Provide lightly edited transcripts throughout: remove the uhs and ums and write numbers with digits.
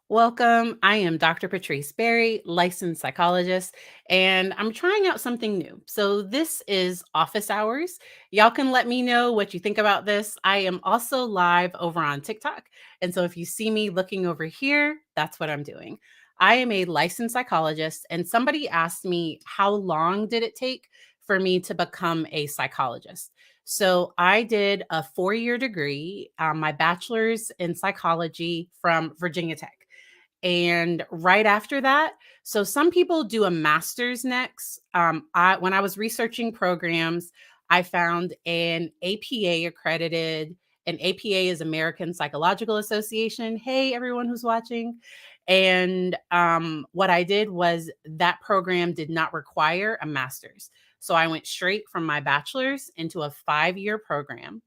Welcome. I am Dr. Patrice Berry, licensed psychologist, and I'm trying out something new. So, this is office hours. Y'all can let me know what you think about this. I am also live over on TikTok. And so, if you see me looking over here, that's what I'm doing. I am a licensed psychologist, and somebody asked me how long did it take for me to become a psychologist. So, I did a 4-year degree, my bachelor's in psychology from Virginia Tech. And right after that, so some people do a master's next. When I was researching programs, I found an APA accredited. An APA is American Psychological Association. Hey, everyone who's watching. And what I did was that program did not require a master's. So I went straight from my bachelor's into a 5-year program.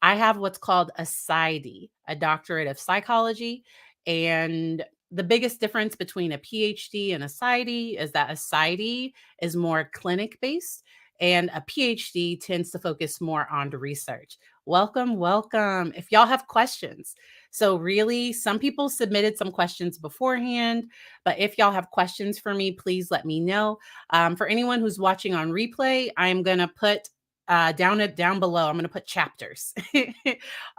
I have what's called a PsyD, a doctorate of psychology. And the biggest difference between a PhD and a PsyD is that a PsyD is more clinic based and a PhD tends to focus more on the research. Welcome, welcome. If y'all have questions, so really, some people submitted some questions beforehand, but if y'all have questions for me, please let me know. For anyone who's watching on replay, I'm gonna put down below. I'm gonna put chapters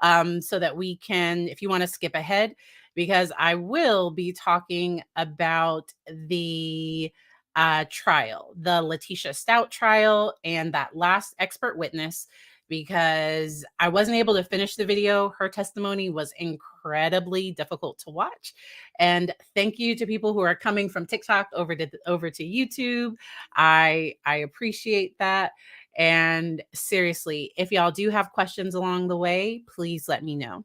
so that we can, if you want to skip ahead, because I will be talking about the trial, the Letecia Stauch trial, and that last expert witness, because I wasn't able to finish the video. Her testimony was incredibly difficult to watch. And thank you to people who are coming from TikTok over to YouTube. I appreciate that. And seriously, if y'all do have questions along the way, please let me know.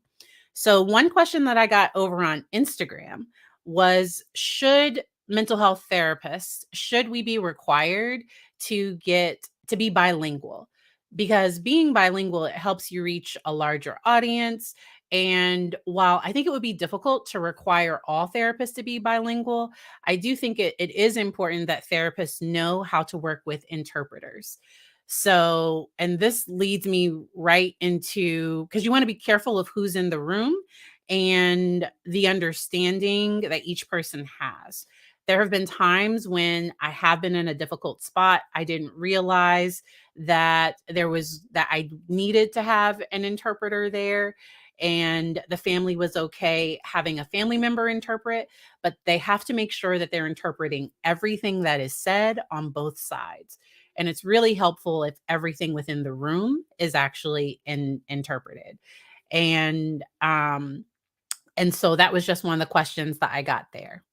So, one question that I got over on Instagram was, should mental health therapists, should we be required to be bilingual? Because being bilingual, it helps you reach a larger audience. And while I think it would be difficult to require all therapists to be bilingual, I do think it is important that therapists know how to work with interpreters. So, and this leads me right into, because you want to be careful of who's in the room and the understanding that each person has. There have been times when I have been in a difficult spot. I didn't realize that I needed to have an interpreter there. And the family was okay having a family member interpret, but they have to make sure that they're interpreting everything that is said on both sides. And it's really helpful if everything within the room is actually interpreted. And and so that was just one of the questions that I got there.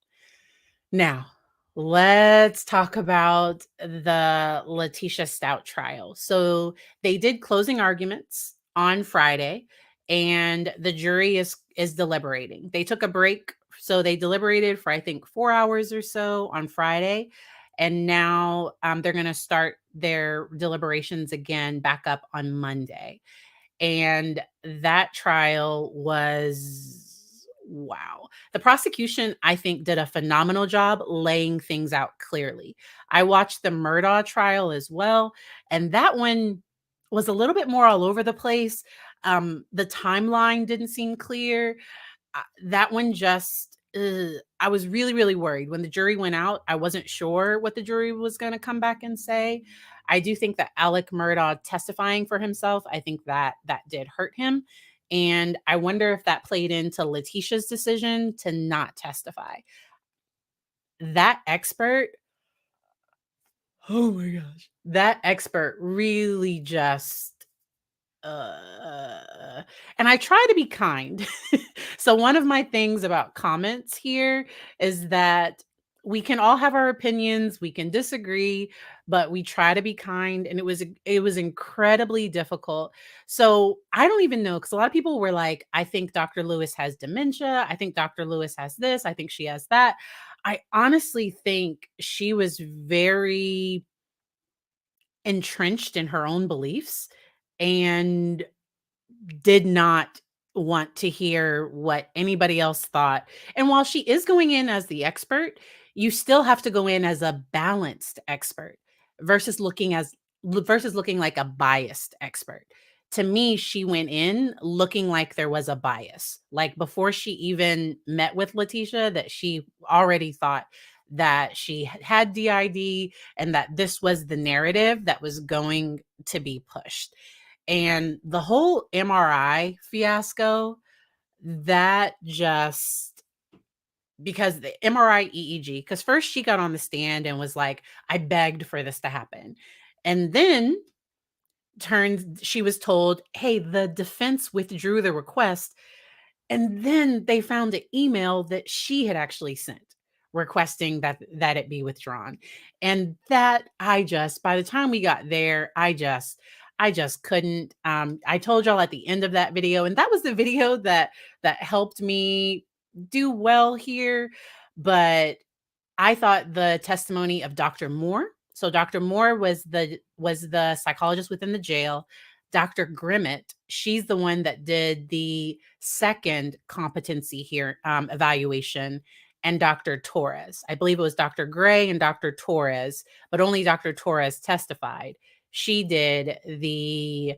Now, let's talk about the Letecia Stauch trial. So they did closing arguments on Friday, and the jury is deliberating. They took a break, so they deliberated for I think 4 hours or so on Friday, and now they're going to start their deliberations again back up on Monday. And that trial was wow. The prosecution, I think, did a phenomenal job laying things out clearly. I watched the Murdaugh trial as well, and that one was a little bit more all over the place. The timeline didn't seem clear. That one just, I was really, really worried. When the jury went out, I wasn't sure what the jury was going to come back and say. I do think that Alec Murdaugh testifying for himself, I think that did hurt him. And I wonder if that played into Letecia's decision to not testify. That expert, oh my gosh, that expert really just and I try to be kind. So one of my things about comments here is that we can all have our opinions, we can disagree, but we try to be kind, and it was incredibly difficult. So I don't even know, cuz a lot of people were like, I think Dr. Lewis has dementia, I think Dr. Lewis has this, I think she has that. I honestly think she was very entrenched in her own beliefs and did not want to hear what anybody else thought. And while she is going in as the expert, you still have to go in as a balanced expert versus looking like a biased expert. to me, she went in looking like there was a bias. Like before she even met with Letecia, that she already thought that she had DID and that this was the narrative that was going to be pushed. And the whole MRI fiasco, that just because the MRI EEG, because first she got on the stand and was like, I begged for this to happen. And then she was told, hey, the defense withdrew the request. And then they found an email that she had actually sent requesting that it be withdrawn. And that by the time we got there, I just couldn't. I told y'all at the end of that video, and that was the video that helped me do well here. But I thought the testimony of Dr. Moore. So Dr. Moore was the psychologist within the jail. Dr. Grimmett, she's the one that did the second competency here evaluation, and Dr. Torres. I believe it was Dr. Gray and Dr. Torres, but only Dr. Torres testified. She did the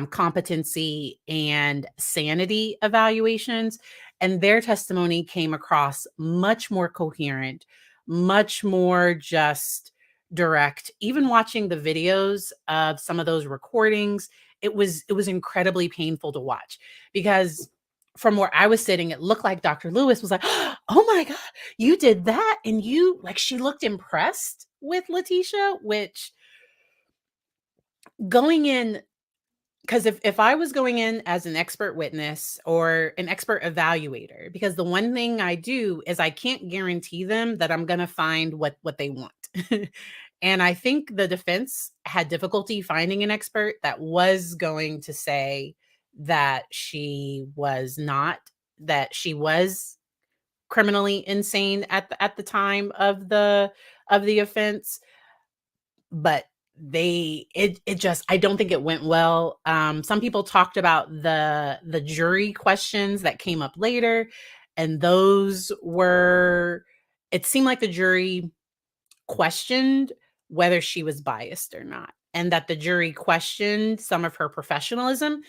competency and sanity evaluations, and their testimony came across much more coherent, much more just direct. Even watching the videos of some of those recordings, it was incredibly painful to watch, because from where I was sitting, it looked like Dr. Lewis was like, "Oh my god, you did that." And she looked impressed with Letecia, which going in, because if I was going in as an expert witness or an expert evaluator, because the one thing I do is I can't guarantee them that I'm going to find what they want. And I think the defense had difficulty finding an expert that was going to say that she was criminally insane at the time of the offense. But it just, I don't think it went well. Some people talked about the jury questions that came up later, and those were, it seemed like the jury questioned whether she was biased or not, and that the jury questioned some of her professionalism,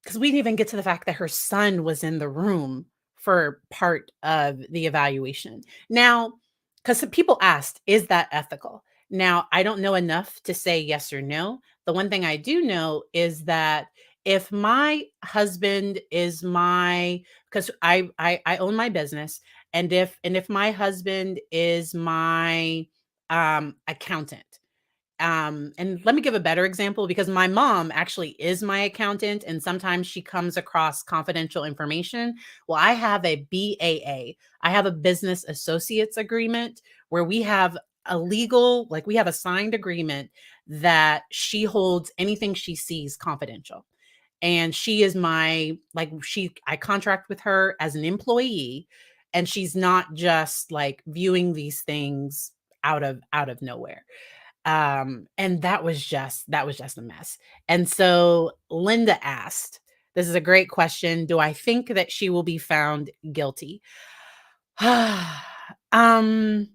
because we didn't even get to the fact that her son was in the room for part of the evaluation. Now, because people asked, is that ethical? Now, I don't know enough to say yes or no. The one thing I do know is that if my husband is because I own my business, and if my husband is my accountant, and let me give a better example, because my mom actually is my accountant and sometimes she comes across confidential information. Well, I have a BAA. I have a business associates agreement where we have we have a signed agreement that she holds anything she sees confidential. And she is I contract with her as an employee, and she's not just like viewing these things out of nowhere. And that was just a mess. And so Linda asked, this is a great question, do I think that she will be found guilty? um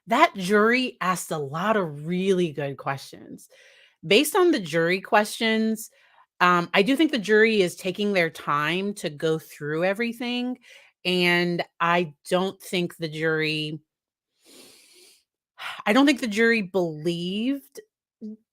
that jury asked a lot of really good questions. Based on the jury questions, I do think the jury is taking their time to go through everything, and I don't think the jury believed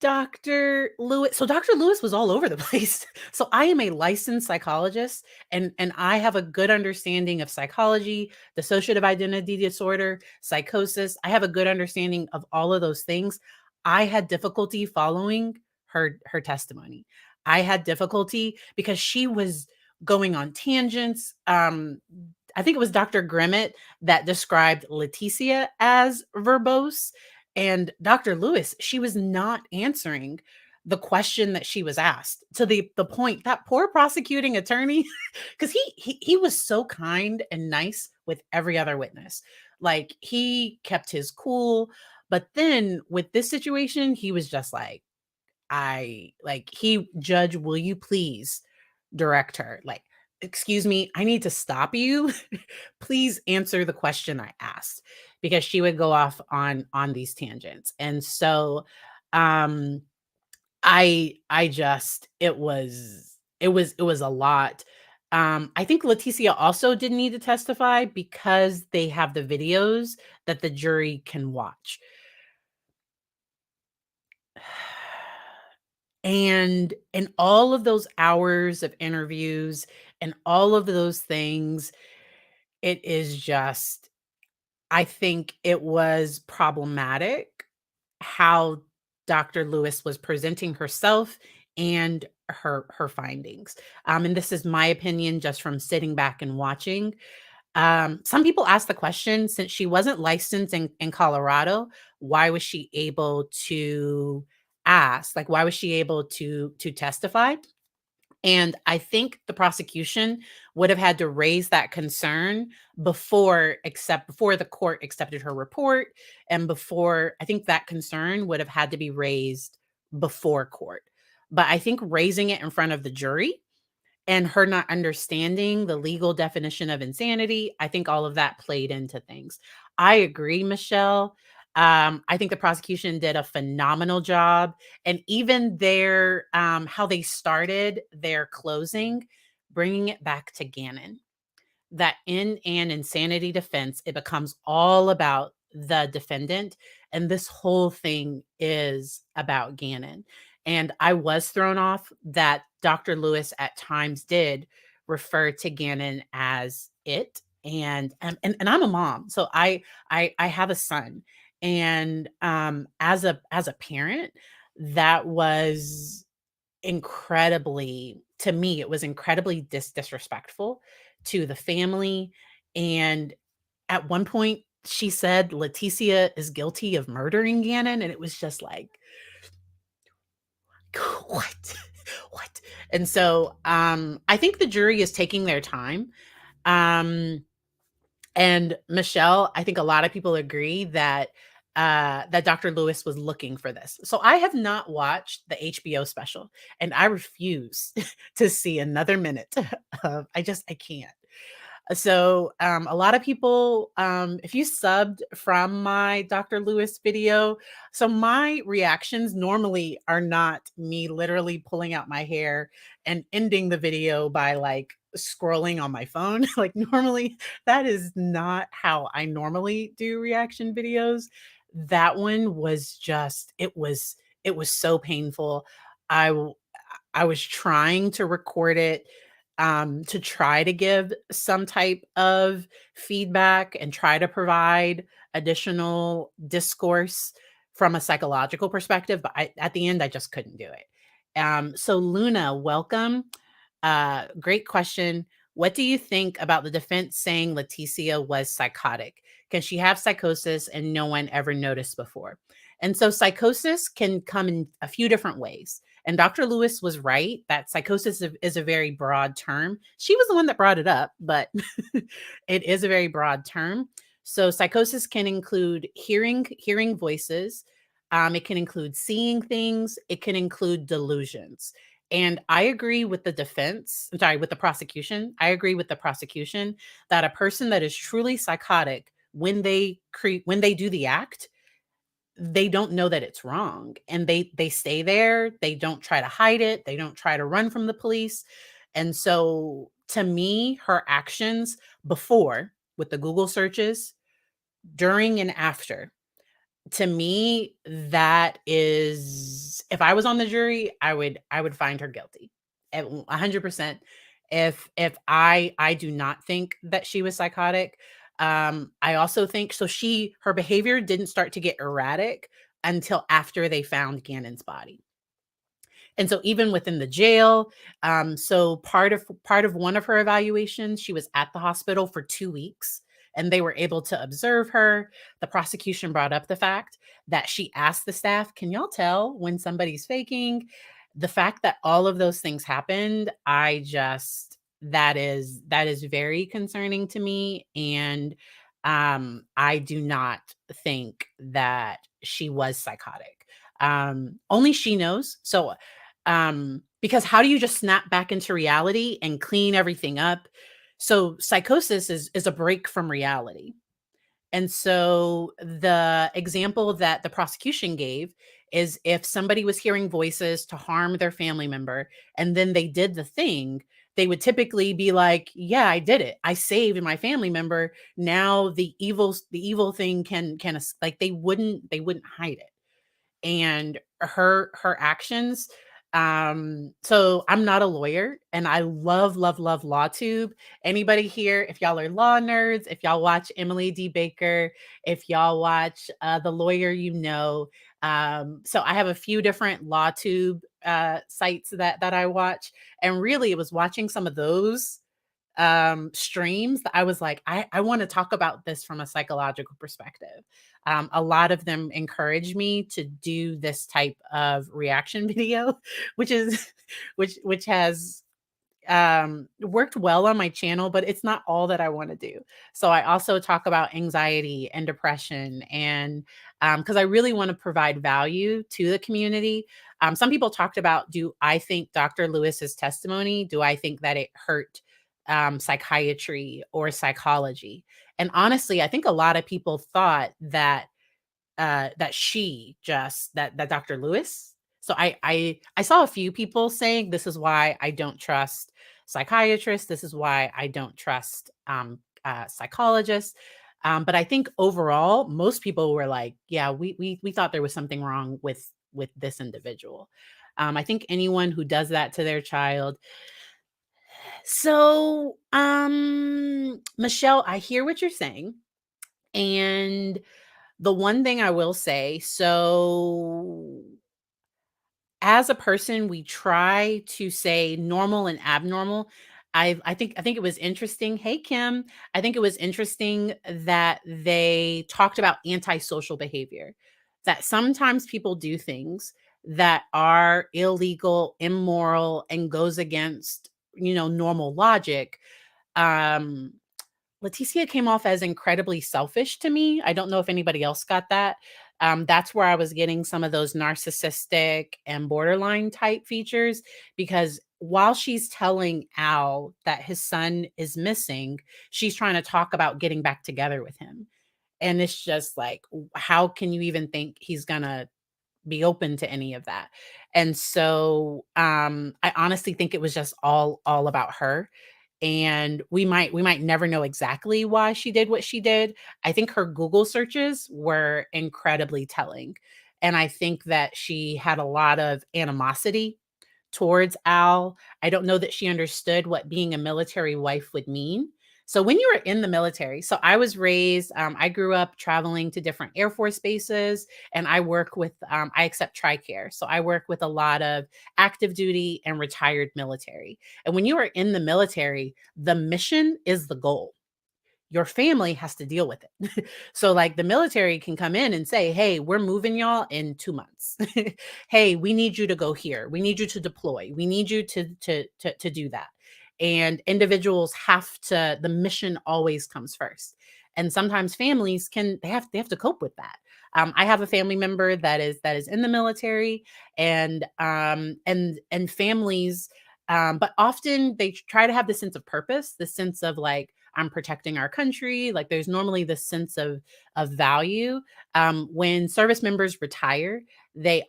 Dr. Lewis. So Dr. Lewis was all over the place. So I am a licensed psychologist, and I have a good understanding of psychology, dissociative identity disorder, psychosis. I have a good understanding of all of those things. I had difficulty following her testimony. I had difficulty because she was going on tangents. I think it was Dr. Grimmett that described Letecia as verbose, and Dr. Lewis, she was not answering the question that she was asked, to the point that poor prosecuting attorney, because he was so kind and nice with every other witness. Like he kept his cool, but then with this situation, he was just like, Judge, will you please direct her? Like, excuse me, I need to stop you. Please answer the question I asked, because she would go off on these tangents. And so um I just it was a lot. I think Leticia also didn't need to testify because they have the videos that the jury can watch. And in all of those hours of interviews and all of those things, it is just I think it was problematic how Dr. Lewis was presenting herself and her findings. And this is my opinion just from sitting back and watching. Some people ask the question, since she wasn't licensed in Colorado, why was she able to ask? Like, why was she able to testify? And I think the prosecution would have had to raise that concern before the court accepted her report, and before I think that concern would have had to be raised before court. But I think raising it in front of the jury and her not understanding the legal definition of insanity, I think all of that played into things. I agree, Michelle. I think the prosecution did a phenomenal job, and even their how they started their closing, bringing it back to Gannon, that in an insanity defense, it becomes all about the defendant. And this whole thing is about Gannon. And I was thrown off that Dr. Lewis at times did refer to Gannon as it. And I'm a mom. So I have a son. And as a parent, that was incredibly to me, it was incredibly disrespectful to the family, and at one point, she said Letecia is guilty of murdering Gannon, and it was just like, "What? What?" And so, I think the jury is taking their time, um, and Michelle, I think a lot of people agree that Dr. Lewis was looking for this. So I have not watched the HBO special, and I refuse to see another minute of I can't. So, a lot of people, if you subbed from my Dr. Lewis video, so my reactions normally are not me literally pulling out my hair and ending the video by like scrolling on my phone. Like, normally, that is not how I normally do reaction videos. That one was just, it was so painful. I, w- I was trying to record it to try to give some type of feedback and try to provide additional discourse from a psychological perspective. But at the end, I just couldn't do it. So, Luna, welcome. Great question. What do you think about the defense saying Letecia was psychotic? Can she have psychosis and no one ever noticed before? And so psychosis can come in a few different ways. And Dr. Lewis was right that psychosis is a very broad term. She was the one that brought it up, but it is a very broad term. So psychosis can include hearing voices. It can include seeing things. It can include delusions. And I agree with the defense, I'm sorry, with the prosecution. I agree with the prosecution that a person that is truly psychotic, when they do the act, they don't know that it's wrong, and they stay there. They don't try to hide it. They don't try to run from the police. And so to me, her actions before with the Google searches, during and after, to me, that is, if I was on the jury, I would find her guilty at 100%. If I do not think that she was psychotic. I also think so her behavior didn't start to get erratic until after they found Gannon's body. And so even within the jail, so part of one of her evaluations, she was at the hospital for 2 weeks, and they were able to observe her. The prosecution brought up the fact that she asked the staff, "Can y'all tell when somebody's faking?" The fact that all of those things happened, I just that is very concerning to me, and I do not think that she was psychotic. Only she knows. So because how do you just snap back into reality and clean everything up? So psychosis is a break from reality. And so the example that the prosecution gave is if somebody was hearing voices to harm their family member and then they did the thing, they would typically be like, yeah, I did it. I saved my family member. Now the evil thing like they wouldn't hide it. And her actions, so I'm not a lawyer, and I love law tube. Anybody here, if y'all are law nerds, if y'all watch Emily D. Baker, if y'all watch The Lawyer You Know, so I have a few different law tube sites that I watch, and really it was watching some of those streams that I was like, I want to talk about this from a psychological perspective. A lot of them encourage me to do this type of reaction video, which is which has worked well on my channel, but it's not all that I want to do. So I also talk about anxiety and depression, and because I really want to provide value to the community. Some people talked about, do I think Dr. Lewis's testimony, do I think that it hurt psychiatry or psychology? And honestly, I think a lot of people thought that that Dr. Lewis. So I saw a few people saying, this is why I don't trust psychiatrists. This is why I don't trust psychologists. But I think overall, most people were like, yeah, we thought there was something wrong with this individual. I think anyone who does that to their child. So, Michelle, I hear what you're saying. And the one thing I will say, so as a person, we try to say normal and abnormal. I think it was interesting. Hey Kim, I think it was interesting that they talked about antisocial behavior. That sometimes people do things that are illegal, immoral, and goes against, normal logic. Um, Letecia came off as incredibly selfish to me. I don't know if anybody else got that. That's where I was getting some of those narcissistic and borderline type features, because while she's telling Al that his son is missing, she's trying to talk about getting back together with him. And it's just like, how can you even think he's going to be open to any of that? And so I honestly think it was just all about her, and we might never know exactly why she did what she did. I think her Google searches were incredibly telling, and I think that she had a lot of animosity towards Al. I don't know that she understood what being a military wife would mean. So when you were in the military, so I was raised, I grew up traveling to different Air Force bases, and I work with, I accept TRICARE. So I work with a lot of active duty and retired military. And when you are in the military, the mission is the goal. Your family has to deal with it. So like the military can come in and say, hey, we're moving y'all in 2 months. Hey, we need you to go here. We need you to deploy. We need you to do that. And individuals have to, the mission always comes first. And sometimes families they have to cope with that. I have a family member that is in the military, and families, but often they try to have the sense of purpose, the sense of like, I'm protecting our country. Like there's normally this sense of value. When service members retire, the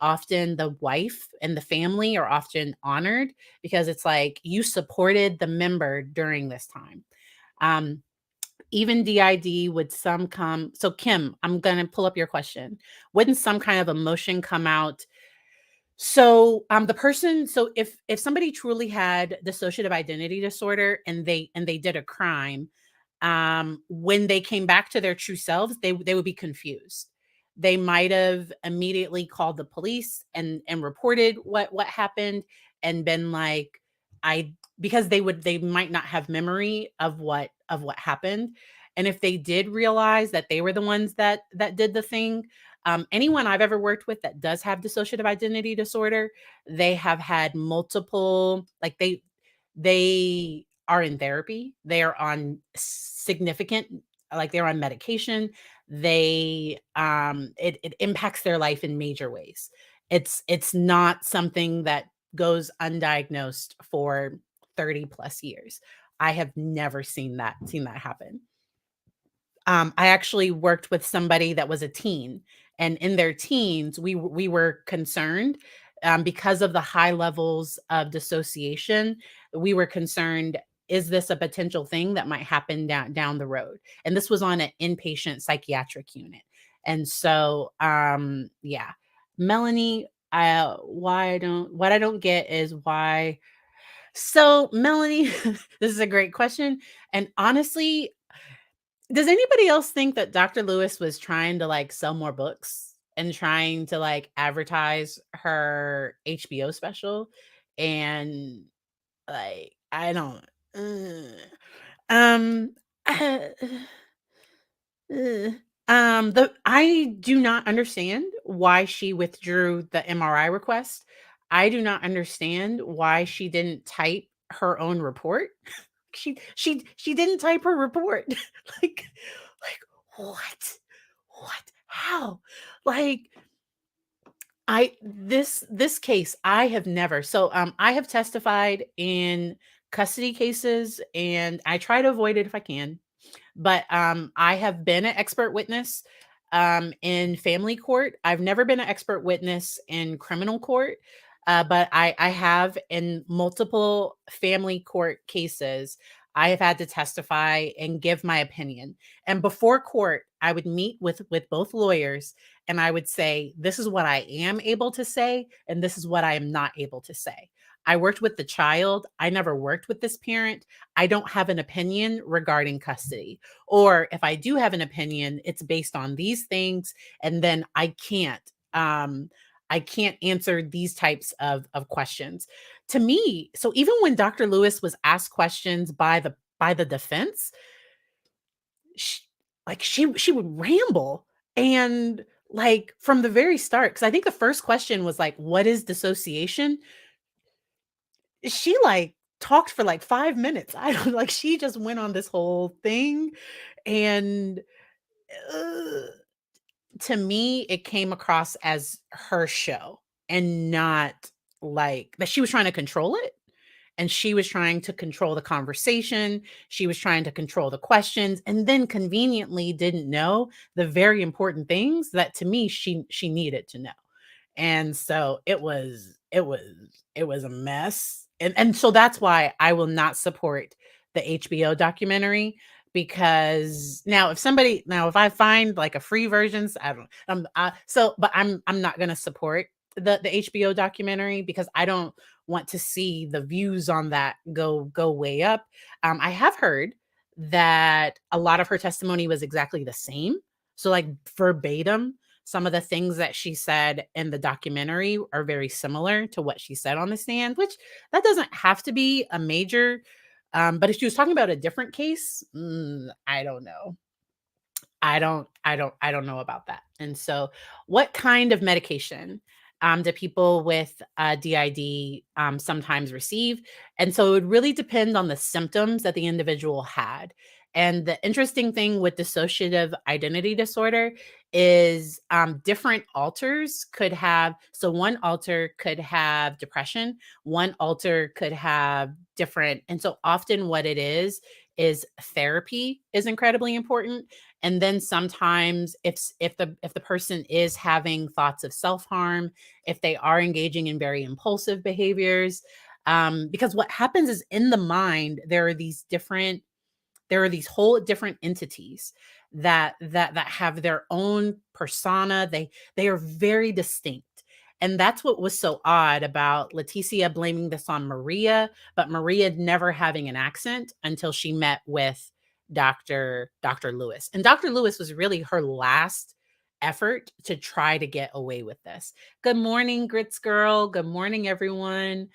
wife and the family are often honored, because it's like, you supported the member during this time. Um, Even DID, would some come? So Kim, I'm gonna pull up your question. Wouldn't some kind of emotion come out? So, the person, so if somebody truly had dissociative identity disorder and they did a crime, when they came back to their true selves, they would be confused. They might have immediately called the police and reported what happened, and been like, I because they might not have memory of what happened. And if they did realize that they were the ones that did the thing, anyone I've ever worked with that does have dissociative identity disorder, they have had multiple, like they are in therapy. They are on significant, like they're on medication. It impacts their life in major ways. It's not something that goes undiagnosed for 30 plus years. I have never seen that happen. I actually worked with somebody that was a teen, and in their teens, we were concerned, because of the high levels of dissociation. We were concerned, is this a potential thing that might happen down the road? And this was on an inpatient psychiatric unit. And so, yeah, Melanie, what I don't get is why. So, Melanie, this is a great question. And honestly, does anybody else think that Dr. Lewis was trying to, like, sell more books and trying to, like, advertise her HBO special? And, like, I don't uh, um, uh, uh, the I do not understand why she withdrew the MRI request. I do not understand why she didn't type her own report. She didn't type her report. Like like what? What? How? Like this case I have never. So I have testified in custody cases and I try to avoid it if I can. But, I have been an expert witness, in family court. I've never been an expert witness in criminal court, but I have in multiple family court cases. I have had to testify and give my opinion. And before court, I would meet with both lawyers and I would say, "This is what I am able to say, and this is what I am not able to say." I worked with the child. I never worked with this parent. I don't have an opinion regarding custody. Or if I do have an opinion, it's based on these things, and then I can't answer these types of questions. To me, so even when Dr. Lewis was asked questions by the defense, sh she would ramble, and, like, from the very start, because I think the first question was like, "What is dissociation?" She, like, talked for, like, 5 minutes. I don't like, she just went on this whole thing, and, uh, to me, it came across as her show and not, like, that she was trying to control it, and she was trying to control the conversation, she was trying to control the questions, and then conveniently didn't know the very important things that, to me, she needed to know. And so it was a mess. And so that's why I will not support the HBO documentary, because now if I find like a free versions, I don't so but I'm not going to support the HBO documentary because I don't want to see the views on that go way up. I have heard that a lot of her testimony was exactly the same. So like verbatim, some of the things that she said in the documentary are very similar to what she said on the stand, which that doesn't have to be a major. But if she was talking about a different case, I don't know. I don't know about that. And so what kind of medication do people with DID sometimes receive? And so it would really depend on the symptoms that the individual had. And the interesting thing with dissociative identity disorder is different alters could have, so one alter could have depression, one alter could have different. And so often what it is therapy is incredibly important. And then sometimes if the person is having thoughts of self-harm, if they are engaging in very impulsive behaviors, because what happens is in the mind there are these whole different entities that have their own persona. They are very distinct. And that's what was so odd about Letecia blaming this on Maria, but Maria never having an accent until she met with Dr. Lewis. And Dr. Lewis was really her last effort to try to get away with this. Good morning, Grits Girl. Good morning, everyone.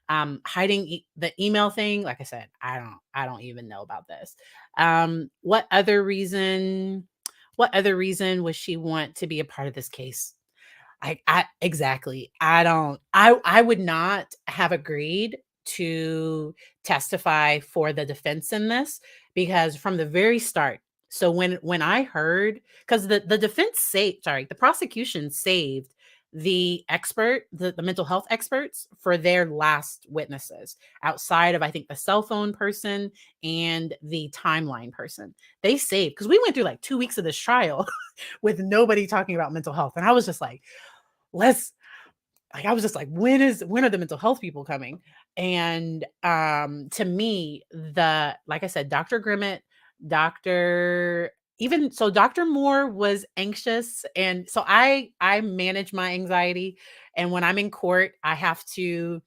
Hiding the email thing, like I said, I don't even know about this. What other reason? What other reason would she want to be a part of this case? I exactly. I would not have agreed to testify for the defense in this, because from the very start, so when I heard, because the defense saved, sorry, the prosecution saved the mental health experts for their last witnesses outside of, I think, the cell phone person and the timeline person. They saved because we went through like 2 weeks of this trial with nobody talking about mental health. And I was just like, let's I was just like, when are the mental health people coming? And to me, like I said, Dr. Grimmett, Dr. Even so, Dr. Moore was anxious. And so I manage my anxiety. And when I'm in court, I have to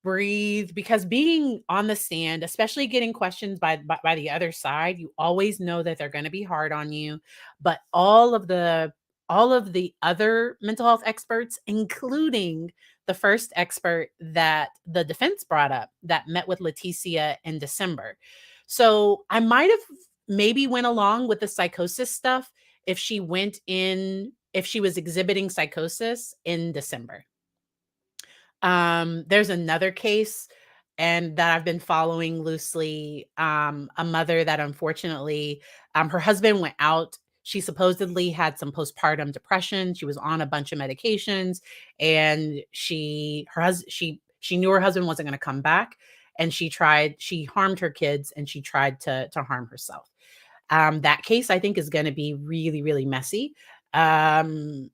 breathe because being on the stand, especially getting questions by the other side, you always know that they're going to be hard on you. But all of the other mental health experts, including the first expert that the defense brought up that met with Letecia in December. So I might have maybe went along with the psychosis stuff if she was exhibiting psychosis in December. There's another case and that I've been following loosely. A mother that unfortunately, her husband went out. She supposedly had some postpartum depression. She was on a bunch of medications, and she knew her husband wasn't going to come back, and she harmed her kids, and she tried to harm herself. That case I think is going to be really, really messy. Um,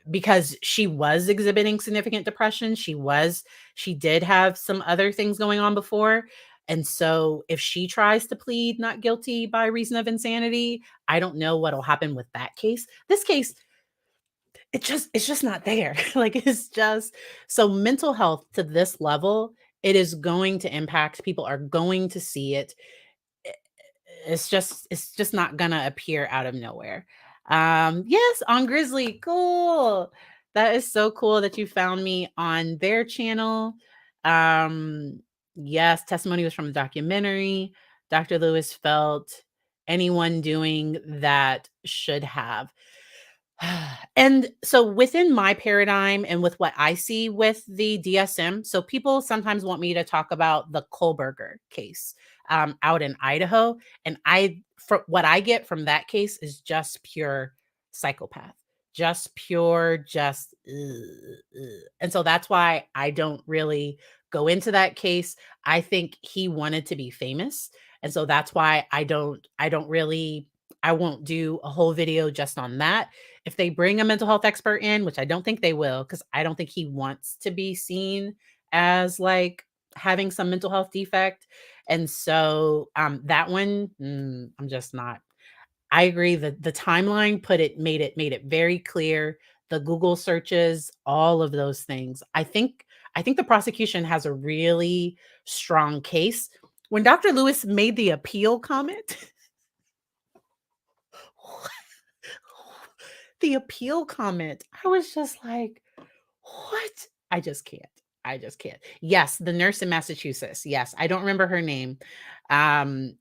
because she was exhibiting significant depression. She did have some other things going on before. And so if she tries to plead not guilty by reason of insanity, I don't know what'll happen with that case. This case, it's just not there. Like it's just so mental health to this level, it is going to impact people are going to see it. I it's just not gonna appear out of nowhere. Yes, on Grizzly, cool. That is so cool that you found me on their channel. Yes, testimony was from a documentary. Dr. Lewis felt anyone doing that should have. And so within my paradigm and with what I see with the DSM, so people sometimes want me to talk about the Kohlberger case out in Idaho. And for what I get from that case is just pure psychopath, just pure, just, ugh, ugh. And so that's why I don't really go into that case. I think he wanted to be famous. And so that's why I won't do a whole video just on that. If they bring a mental health expert in, which I don't think they will, because I don't think he wants to be seen as like having some mental health defect. And so that one, I'm just not. I agree that the timeline made it very clear. The Google searches, all of those things. I think the prosecution has a really strong case. When Dr. Lewis made the appeal comment, the appeal comment, I was just like, "What?" I just can't. I just can't. Yes, the nurse in Massachusetts. Yes, I don't remember her name.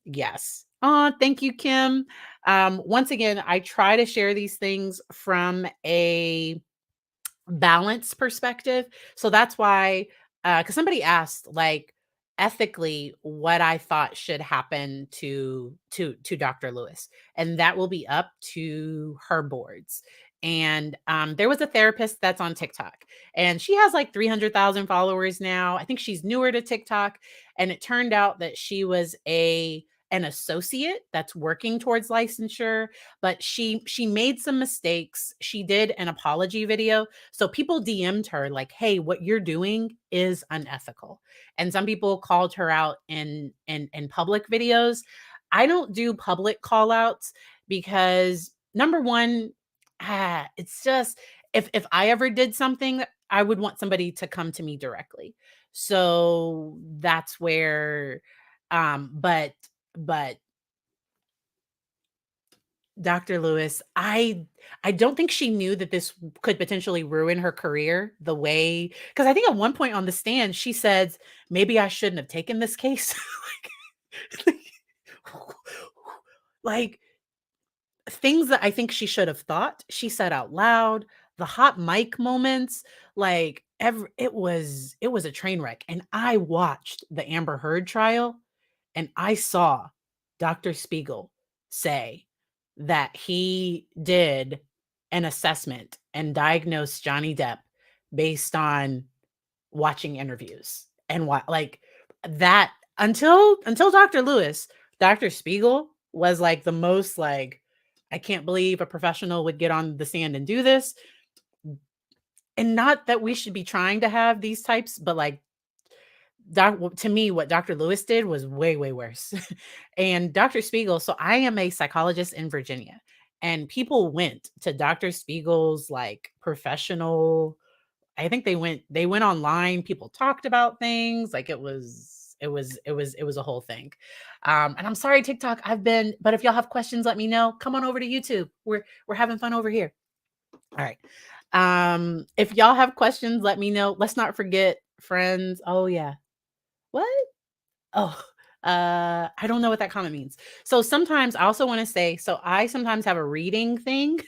Yes. Oh, thank you, Kim. Once again, I try to share these things from a balance perspective. So that's why, because somebody asked, like, ethically, what I thought should happen to Dr. Lewis, and that will be up to her boards. And there was a therapist that's on TikTok, and she has like 300,000 followers now. I think she's newer to TikTok, and it turned out that she was an associate that's working towards licensure, but she made some mistakes. She did an apology video, so people DM'd her like, "Hey, what you're doing is unethical." And some people called her out in public videos. I don't do public call outs because number one, it's just if I ever did something, I would want somebody to come to me directly. So that's where but Dr. Lewis, I don't think she knew that this could potentially ruin her career the way because I think at one point on the stand she said, "Maybe I shouldn't have taken this case." Like, like, things that I think she should have thought, she said out loud, the hot mic moments, like it was a train wreck. And I watched the Amber Heard trial and I saw Dr. Spiegel say that he did an assessment and diagnose Johnny Depp based on watching interviews and what like that until Dr. Lewis, Dr. Spiegel was like the most like, I can't believe a professional would get on the stand and do this. And not that we should be trying to have these types, but like to me, what Dr. Lewis did was way, way worse. And Dr. Spiegel, so I am a psychologist in Virginia, and people went to Dr. Spiegel's like professional. I think they went online, people talked about things, like it was a whole thing. And I'm sorry, TikTok, but if y'all have questions, let me know. Come on over to YouTube. We're having fun over here. All right. If y'all have questions, let me know. Let's not forget friends. Oh yeah. What? Oh, I don't know what that comment means. So sometimes I also want to say, so I sometimes have a reading thing,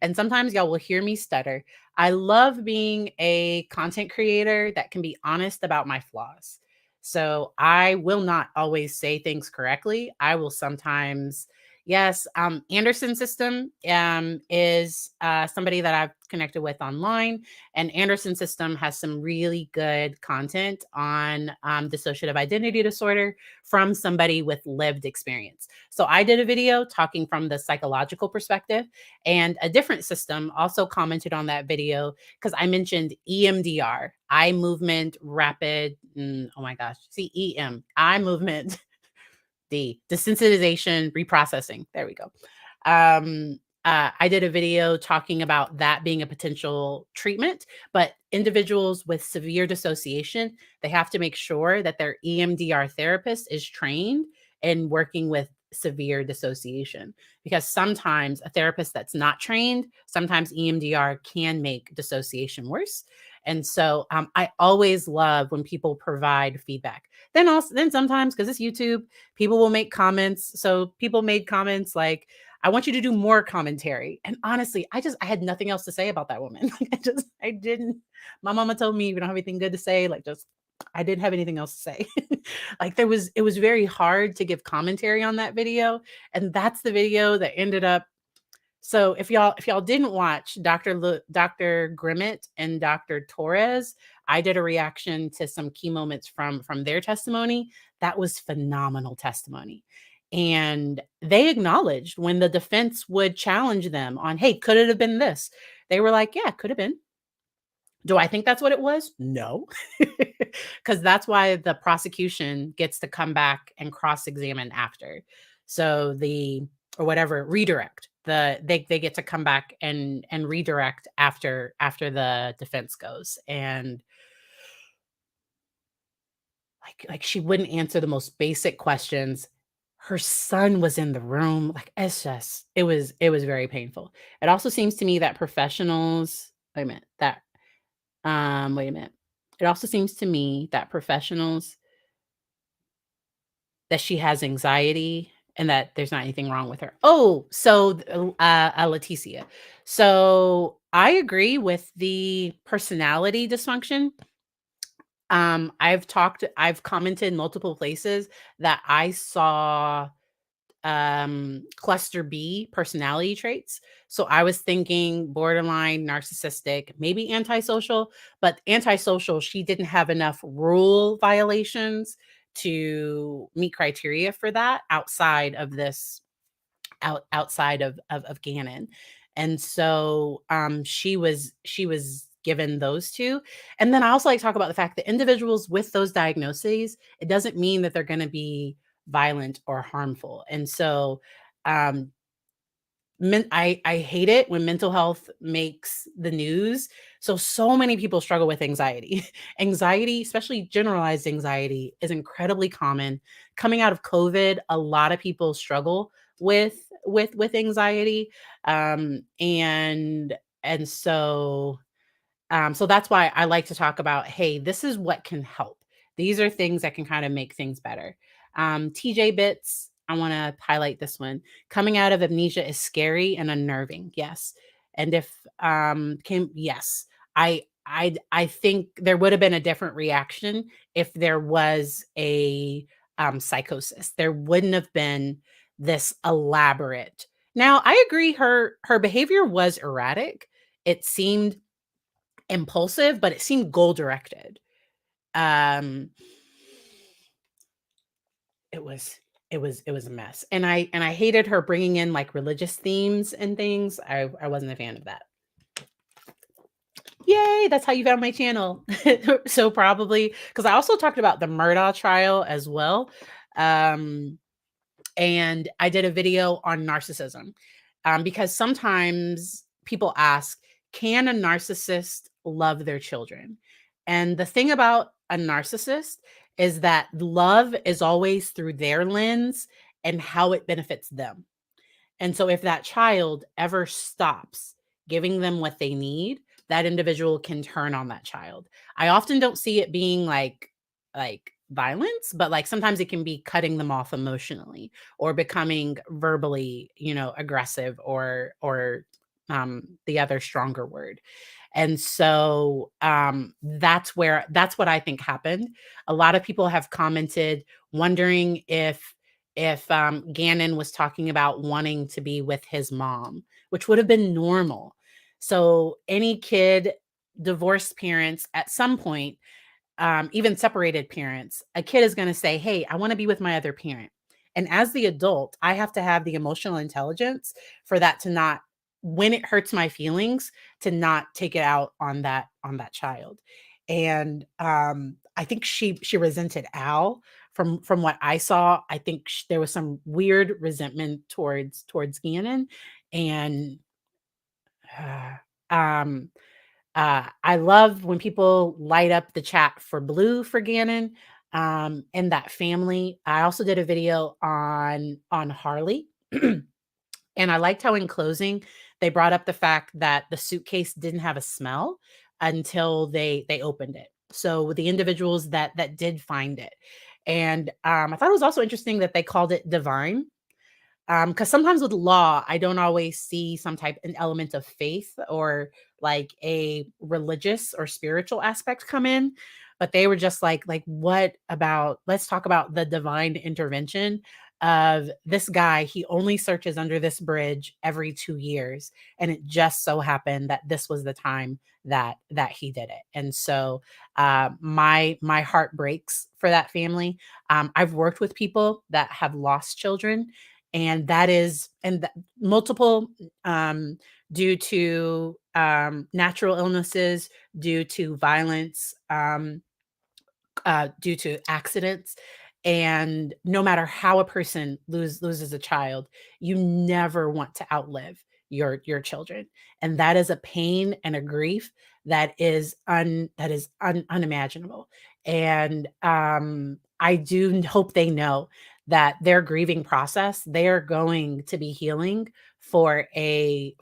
and sometimes y'all will hear me stutter. I love being a content creator that can be honest about my flaws. So I will not always say things correctly. I will sometimes, yes, Anderson System is somebody that I've connected with online, and Anderson System has some really good content on dissociative identity disorder from somebody with lived experience. So I did a video talking from the psychological perspective, and a different system also commented on that video because I mentioned EMDR, eye movement rapid. Oh my gosh, see eye movement desensitization, reprocessing. There we go. I did a video talking about that being a potential treatment, but individuals with severe dissociation, they have to make sure that their EMDR therapist is trained in working with severe dissociation, because sometimes a therapist that's not trained, sometimes EMDR can make dissociation worse. And so I always love when people provide feedback. Then sometimes, because it's YouTube, people will make comments. So people made comments like, I want you to do more commentary. And honestly, I had nothing else to say about that woman. Like I didn't, my mama told me we don't have anything good to say. Like I didn't have anything else to say. Like it was very hard to give commentary on that video. And that's the video that ended up. So if y'all didn't watch Dr. Grimmett and Dr. Torres, I did a reaction to some key moments from their testimony. That was phenomenal testimony. And they acknowledged when the defense would challenge them on, hey, could it have been this? They were like, yeah, could have been. Do I think that's what it was? No. Because that's why the prosecution gets to come back and cross-examine after. So or whatever, redirect. They get to come back and redirect after the defense goes. And like she wouldn't answer the most basic questions. Her son was in the room. Like it was very painful. It also seems to me that professionals, wait a minute. It also seems to me that professionals, that she has anxiety and that there's not anything wrong with her. Oh, so Letecia. So I agree with the personality dysfunction. I've commented multiple places that I saw cluster B personality traits. So I was thinking borderline narcissistic, maybe antisocial, but antisocial, she didn't have enough rule violations to meet criteria for that outside of this outside of Gannon. And so she was given those two. And then I also like to talk about the fact that individuals with those diagnoses, it doesn't mean that they're going to be violent or harmful. And so um I hate it when mental health makes the news. So many people struggle with anxiety. Anxiety, especially generalized anxiety, is incredibly common. Coming out of COVID, a lot of people struggle with anxiety. And so that's why I like to talk about, hey, this is what can help. These are things that can kind of make things better. TJ Bits, I want to highlight this one. Coming out of amnesia is scary and unnerving. Yes. And if yes, I think there would have been a different reaction if there was a psychosis. There wouldn't have been this elaborate. Now, I agree her behavior was erratic. It seemed impulsive, but it seemed goal directed. Um it was a mess. And I hated her bringing in like religious themes and things. I wasn't a fan of that. Yay, that's how you found my channel. So probably because I also talked about the Murdaugh trial as well. Um and I did a video on narcissism, because sometimes people ask, can a narcissist love their children? And the thing about a narcissist is that love is always through their lens and how it benefits them. And so if that child ever stops giving them what they need, that individual can turn on that child. I often don't see it being like violence, but like sometimes it can be cutting them off emotionally or becoming verbally, aggressive or the other stronger word. And so that's what I think happened. A lot of people have commented wondering if Gannon was talking about wanting to be with his mom, which would have been normal. So any kid, divorced parents at some point, even separated parents, a kid is going to say, hey, I want to be with my other parent. And as the adult, I have to have the emotional intelligence for that to not, when it hurts my feelings, to not take it out on that child. And I think she resented Al. From what I saw, I think there was some weird resentment towards Gannon. And um I love when people light up the chat for blue for Gannon, and that family. I also did a video on Harley, and I liked how in closing they brought up the fact that the suitcase didn't have a smell until they opened it. So the individuals that did find it, and I thought it was also interesting that they called it divine, because sometimes with law, I don't always see an element of faith or like a religious or spiritual aspect come in. But they were just like, what about, let's talk about the divine intervention of this guy. He only searches under this bridge every 2 years. And it just so happened that this was the time that he did it. And so my heart breaks for that family. I've worked with people that have lost children, and that is multiple, due to natural illnesses, due to violence, due to accidents. And no matter how a person loses a child, you never want to outlive your children. And that is a pain and a grief that is unimaginable. And I do hope they know that their grieving process, they are going to be healing for the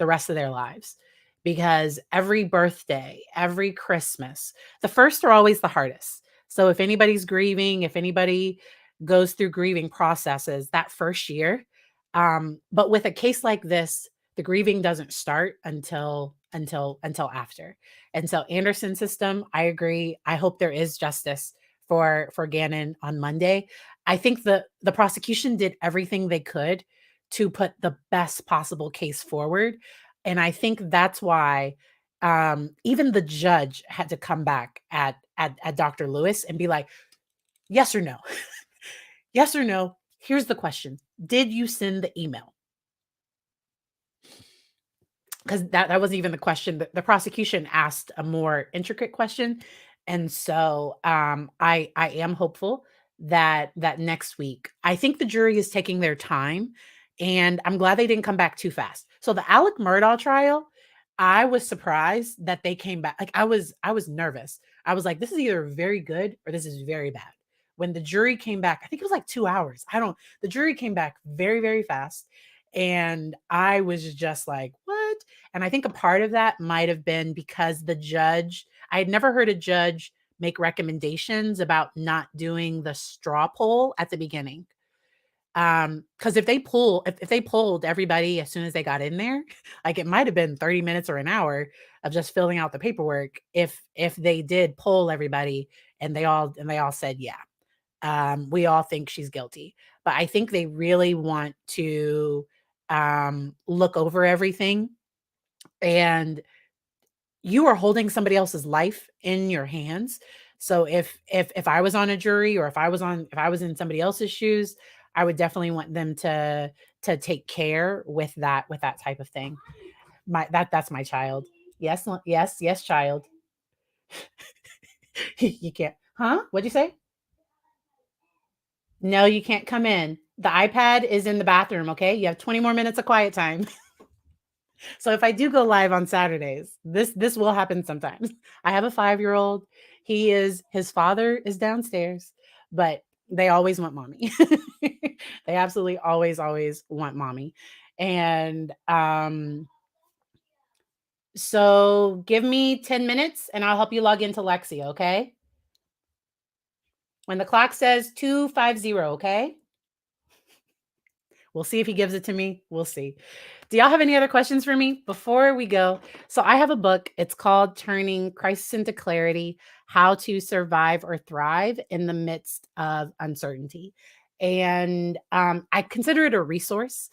rest of their lives, because every birthday, every Christmas, the first are always the hardest. So if anybody's grieving, if anybody goes through grieving processes that first year, but with a case like this, the grieving doesn't start until after. And so Anderson system, I agree. I hope there is justice for Gannon on Monday. I think the prosecution did everything they could to put the best possible case forward. And I think that's why even the judge had to come back at Dr. Lewis and be like, yes or no? Yes or no? Here's the question. Did you send the email? Because that wasn't even the question. The prosecution asked a more intricate question. And so I am hopeful that next week, I think the jury is taking their time, and I'm glad they didn't come back too fast. So the Alec Murdaugh trial, I was surprised that they came back. Like I was nervous. I was like, this is either very good or this is very bad. When the jury came back, I think it was like 2 hours. The jury came back very, very fast. And I was just like, what? And I think a part of that might have been because I had never heard a judge make recommendations about not doing the straw poll at the beginning. Because if they polled everybody as soon as they got in there, like it might have been 30 minutes or an hour of just filling out the paperwork if they did poll everybody and they all said, yeah, we all think she's guilty. But I think they really want to look over everything, and you are holding somebody else's life in your hands. So if I was on a jury, or if I was in somebody else's shoes, I would definitely want them to take care with that type of thing. That's my child. Yes, yes, yes, child. You can't. Huh? What'd you say? No, you can't come in. The iPad is in the bathroom, okay? You have 20 more minutes of quiet time. So if I do go live on Saturdays, this will happen sometimes. I have a 5-year-old. His father is downstairs, but they always want mommy. They absolutely always want mommy. And so give me 10 minutes and I'll help you log into Lexia, okay? When the clock says 250, okay? We'll see if he gives it to me. We'll see. Do y'all have any other questions for me before we go? So I have a book. It's called Turning Crisis into Clarity: How to Survive or Thrive in the Midst of Uncertainty. And I consider it a resource.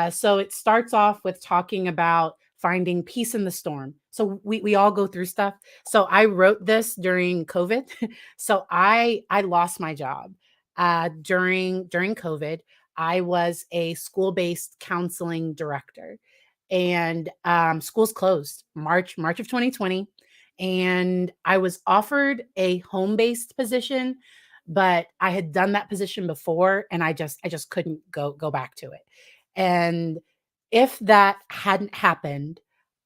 So it starts off with talking about finding peace in the storm. So we all go through stuff. So I wrote this during COVID. So I lost my job during COVID. I was a school-based counseling director, and schools closed March of 2020, and I was offered a home-based position, but I had done that position before, and I just couldn't go back to it. And if that hadn't happened,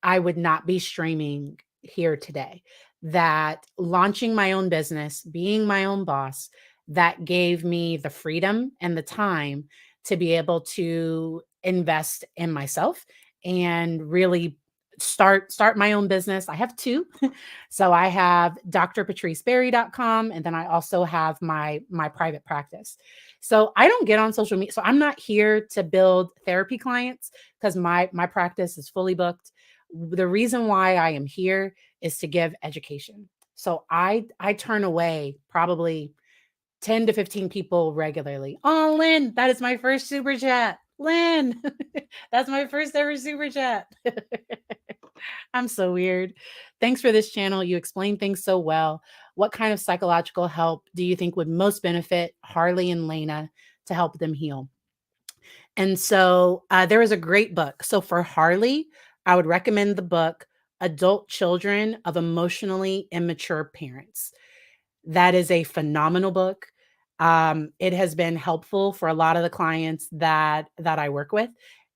I would not be streaming here today. That launching my own business, being my own boss, that gave me the freedom and the time to be able to invest in myself and really start my own business. I have two. So I have drpatriceberry.com, and then I also have my private practice. So I don't get on social media. So I'm not here to build therapy clients because my practice is fully booked. The reason why I am here is to give education. So I turn away probably 10 to 15 people regularly. Oh, Lynn, that is my first super chat. Lynn, that's my first ever super chat. I'm so weird. Thanks for this channel. You explain things so well. What kind of psychological help do you think would most benefit Harley and Lena to help them heal? And so there is a great book. So for Harley, I would recommend the book Adult Children of Emotionally Immature Parents. That is a phenomenal book. It has been helpful for a lot of the clients that I work with,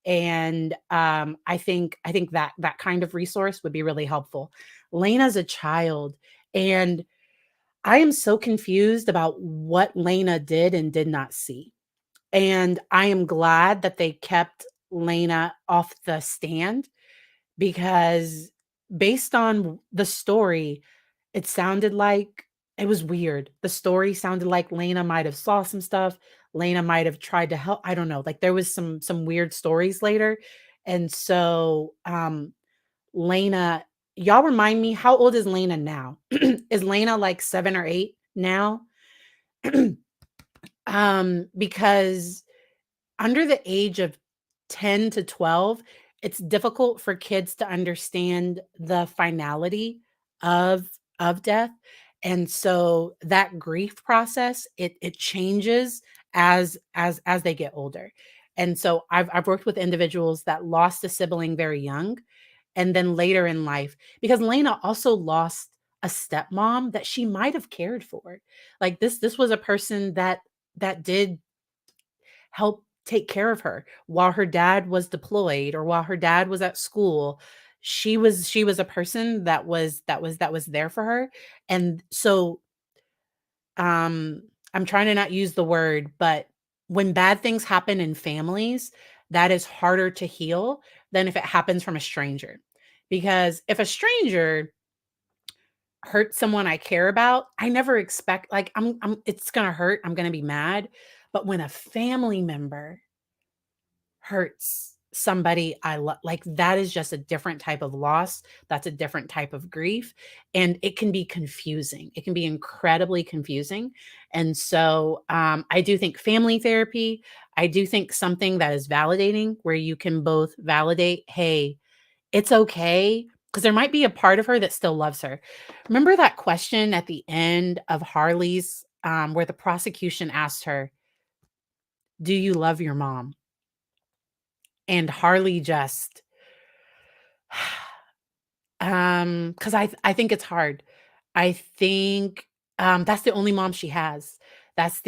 and I think that kind of resource would be really helpful. Lena's a child, and I am so confused about what Lena did and did not see. And I am glad that they kept Lena off the stand because based on the story, it sounded like it was weird. The story sounded like Lena might have saw some stuff. Lena might have tried to help. I don't know. Like there was some weird stories later. And so Lena, y'all remind me, how old is Lena now? Is Lena like 7 or 8 now? Because under the age of 10 to 12, it's difficult for kids to understand the finality of death. And so that grief process, it changes as they get older. And so I've worked with individuals that lost a sibling very young and then later in life, because Lena also lost a stepmom that she might have cared for. Like this was a person that did help take care of her while her dad was deployed or while her dad was at school. She was a person that was there for her. And so I'm trying to not use the word, but when bad things happen in families, that is harder to heal than if it happens from a stranger. Because if a stranger hurts someone I care about, I never expect, like, I'm it's gonna hurt, I'm gonna be mad. But when a family member hurts somebody I love, like, that is just a different type of loss. That's a different type of grief, and it can be confusing. It can be incredibly confusing. And so, I do think family therapy, I do think something that is validating, where you can both validate, hey, it's okay, because there might be a part of her that still loves her. Remember that question at the end of Harley's, where the prosecution asked her, "Do you love your mom?" And Harley just, because I think it's hard. I think, that's the only mom she has.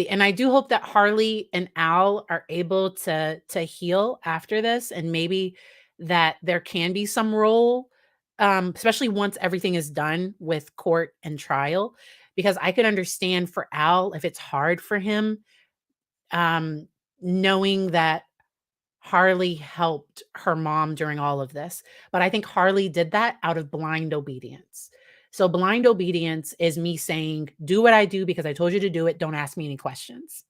And I do hope that Harley and Al are able to heal after this, and maybe that there can be some role, especially once everything is done with court and trial, because I could understand for Al if it's hard for him, um, knowing that Harley helped her mom during all of this, but I think Harley did that out of blind obedience. So blind obedience is me saying, "Do what I do because I told you to do it, don't ask me any questions."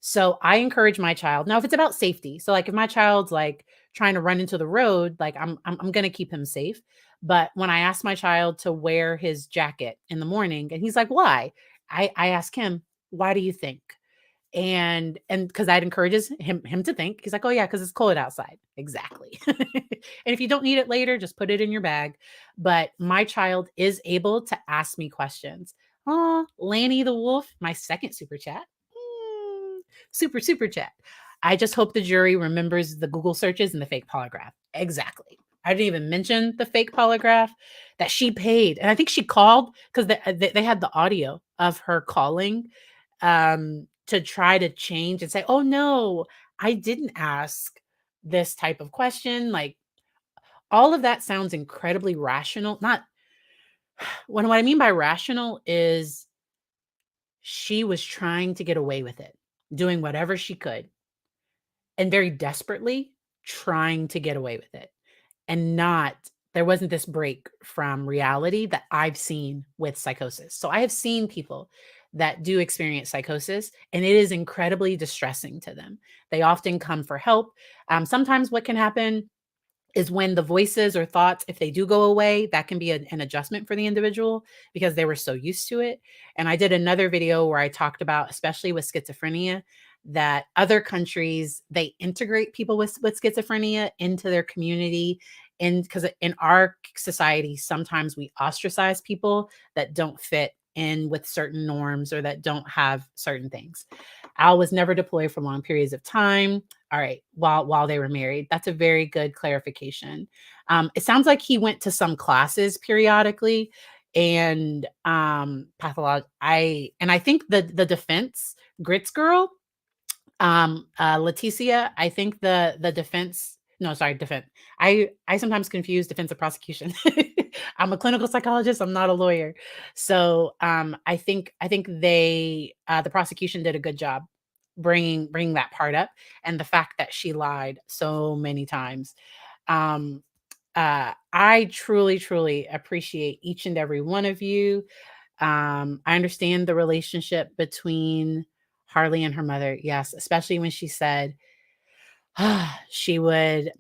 So I encourage my child. Now if it's about safety, so, like, if my child's, like, trying to run into the road, like, I'm gonna keep him safe, but when I ask my child to wear his jacket in the morning and he's like, "Why?" I ask him, "Why do you think?" And because that encourages him to think. He's like, "Oh, yeah, because it's cold outside." Exactly. And if you don't need it later, just put it in your bag. But my child is able to ask me questions. Oh, Lanny the Wolf, my second super chat. Mm, super chat. I just hope the jury remembers the Google searches and the fake polygraph. Exactly. I didn't even mention the fake polygraph that she paid. And I think she called because they had the audio of her calling, to try to change and say, "Oh, no, I didn't ask this type of question." Like, all of that sounds incredibly rational. Not when what I mean by rational is she was trying to get away with it, doing whatever she could, and very desperately trying to get away with it. And not there wasn't this break from reality that I've seen with psychosis. So I have seen people that do experience psychosis, and it is incredibly distressing to them. They often come for help. Sometimes what can happen is when the voices or thoughts, if they do go away, that can be an adjustment for the individual because they were so used to it. And I did another video where I talked about, especially with schizophrenia, that other countries they integrate people with schizophrenia into their community. And because in our society, sometimes we ostracize people that don't fit in with certain norms or that don't have certain things. Al was never deployed for long periods of time. All right, while they were married. That's a very good clarification. It sounds like he went to some classes periodically, and I think the defense, Grits Girl, Letecia, I think the defense, no, sorry, defense. I sometimes confuse defense and prosecution. I'm a clinical psychologist, I'm not a lawyer. So, I think the prosecution did a good job bringing that part up, and the fact that she lied so many times. Um, I truly appreciate each and every one of you. I understand the relationship between Harley and her mother. Yes, especially when she said, she would,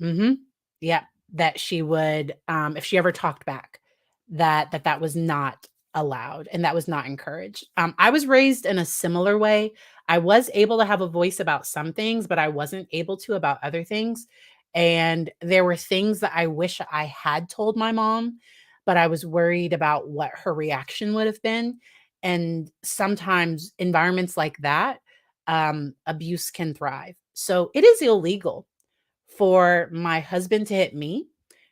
yeah, that she would, if she ever talked back, that was not allowed and that was not encouraged. I was raised in a similar way. I was able to have a voice about some things, but I wasn't able to about other things. And there were things that I wish I had told my mom, but I was worried about what her reaction would have been. And sometimes environments like that, abuse can thrive. So it is illegal for my husband to hit me.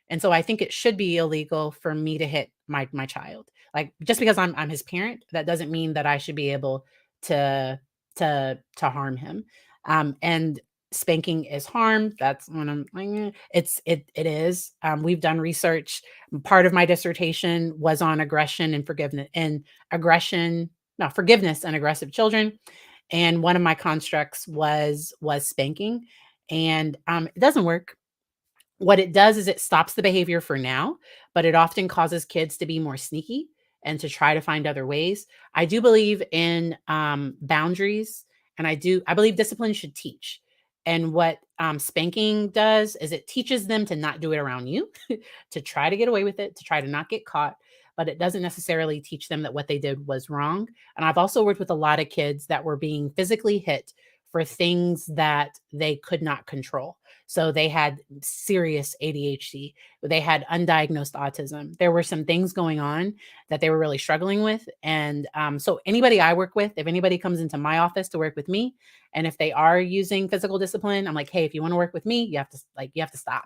And so I think it should be illegal for me to hit my child. Like, just because I'm his parent, that doesn't mean that I should be able to to harm him. And spanking is harm. That's when I'm like, it is. We've done research. Part of my dissertation was on aggression and forgiveness and aggression, no, forgiveness and aggressive children. And one of my constructs was spanking, and it doesn't work. What it does is it stops the behavior for now, but it often causes kids to be more sneaky and to try to find other ways. I do believe in boundaries, and I believe discipline should teach. And what spanking does is it teaches them to not do it around you, to try to get away with it, to try to not get caught. But it doesn't necessarily teach them that what they did was wrong. And I've also worked with a lot of kids that were being physically hit for things that they could not control. So they had serious ADHD, they had undiagnosed autism. There were some things going on that they were really struggling with. And so anybody I work with, if anybody comes into my office to work with me, and if they are using physical discipline, I'm like, hey, if you want to work with me, you have to stop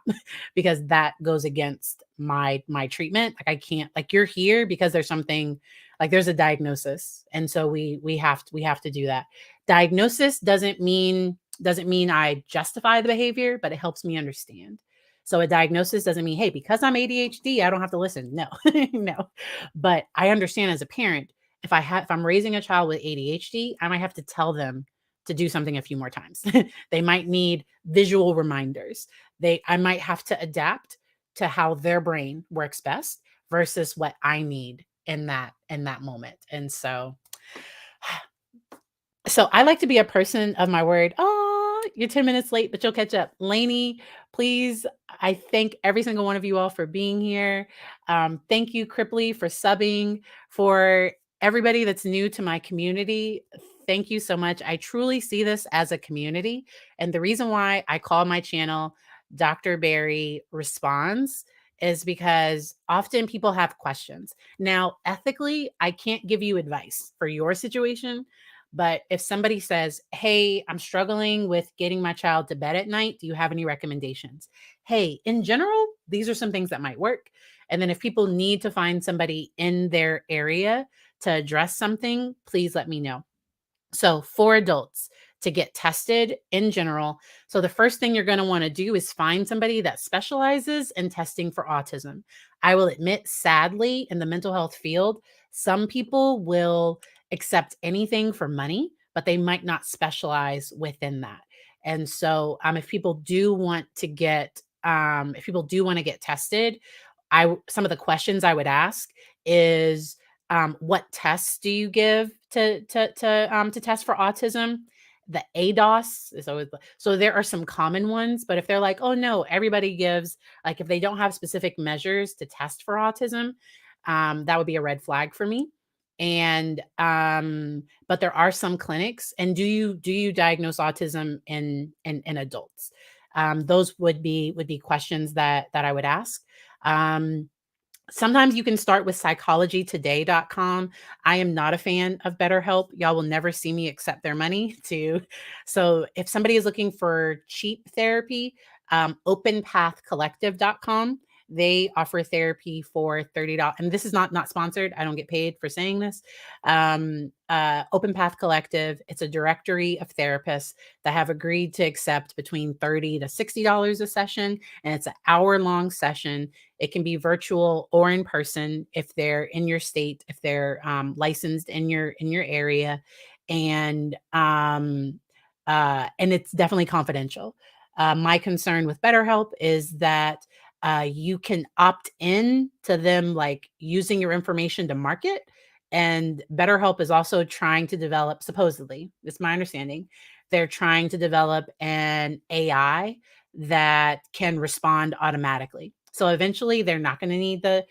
because that goes against my treatment. Like I can't, like you're here because there's something, like there's a diagnosis. And so we have to do that. Diagnosis doesn't mean I justify the behavior, but it helps me understand. So a diagnosis doesn't mean, hey, because I'm ADHD, I don't have to listen. No, no. But I understand as a parent, if I'm raising a child with ADHD, I might have to tell them to do something a few more times. They might need visual reminders. I might have to adapt to how their brain works best versus what I need in that moment. And so I like to be a person of my word. Oh, you're 10 minutes late, but you'll catch up. Lainey, please, I thank every single one of you all for being here. Thank you, Cripley, for subbing. For everybody that's new to my community, thank you so much. I truly see this as a community. And the reason why I call my channel Dr. Barry Responds is because often people have questions. Now, ethically, I can't give you advice for your situation, but if somebody says, hey, I'm struggling with getting my child to bed at night, do you have any recommendations? Hey, in general, these are some things that might work. And then if people need to find somebody in their area to address something, please let me know. So, for adults to get tested in general, so the first thing you're going to want to do is find somebody that specializes in testing for autism. I will admit, sadly, in the mental health field, some people will accept anything for money, but they might not specialize within that. And so, if people do want to get tested, some of the questions I would ask is, what tests do you give to test for autism? The ADOS is always, so there are some common ones, but if they're like, oh no, everybody gives, like if they don't have specific measures to test for autism, that would be a red flag for me. And but there are some clinics. And do you diagnose autism in adults? Those would be questions that I would ask. Um, Sometimes you can start with psychologytoday.com. I am not a fan of BetterHelp. Y'all will never see me accept their money too. So if somebody is looking for cheap therapy, openpathcollective.com. They offer therapy for $30. And this is not sponsored. I don't get paid for saying this. Open Path Collective, it's a directory of therapists that have agreed to accept between $30 to $60 a session. And it's an hour-long session. It can be virtual or in person if they're in your state, if they're licensed in your area, and it's definitely confidential. My concern with BetterHelp is that you can opt in to them like using your information to market. And BetterHelp is also trying to develop, supposedly, it's my understanding, they're trying to develop an AI that can respond automatically. So eventually they're not going to need the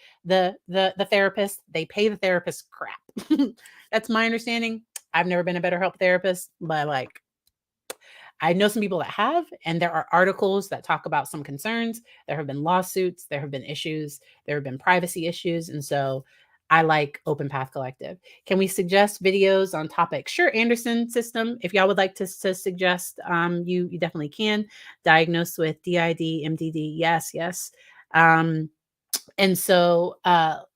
therapist. They pay the therapist crap. That's my understanding. I've never been a BetterHelp therapist, but like I know some people that have, and there are articles that talk about some concerns. There have been lawsuits, there have been issues, there have been privacy issues. And so I like Open Path Collective. Can we suggest videos on topics? Sure, Anderson system. If y'all would like to suggest, you definitely can. Diagnosed with DID, MDD. Yes, yes. And so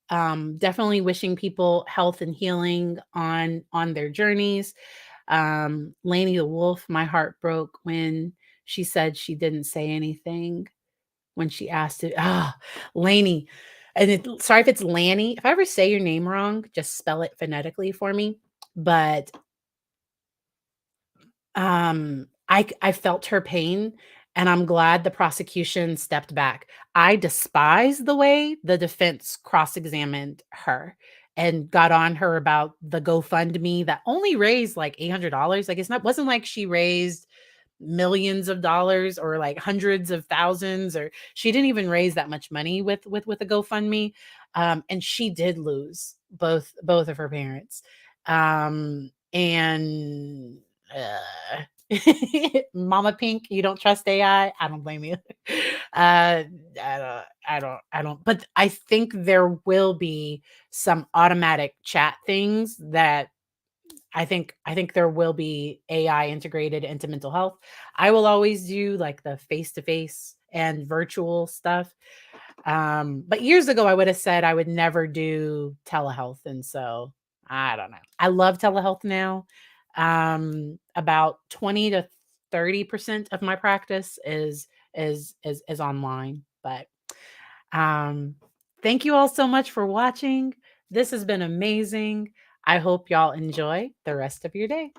definitely wishing people health and healing on their journeys. Lainey the Wolf, my heart broke when she said she didn't say anything when she asked it. Lainey. And sorry if it's Lanny. If I ever say your name wrong, just spell it phonetically for me. But I felt her pain, and I'm glad the prosecution stepped back. I despise the way the defense cross-examined her and got on her about the GoFundMe that only raised like $800. Like wasn't like she raised millions of dollars or like hundreds of thousands, or she didn't even raise that much money with a GoFundMe. And she did lose both of her parents. And Mama Pink, you don't trust AI. I don't blame you. I don't. But I think there will be some automatic chat things that I think there will be AI integrated into mental health. I will always do like the face to face and virtual stuff. But years ago, I would have said I would never do telehealth. And so I don't know. I love telehealth now. About 20 to 30% of my practice is online. But um, thank you all so much for watching. This has been amazing. I hope y'all enjoy the rest of your day.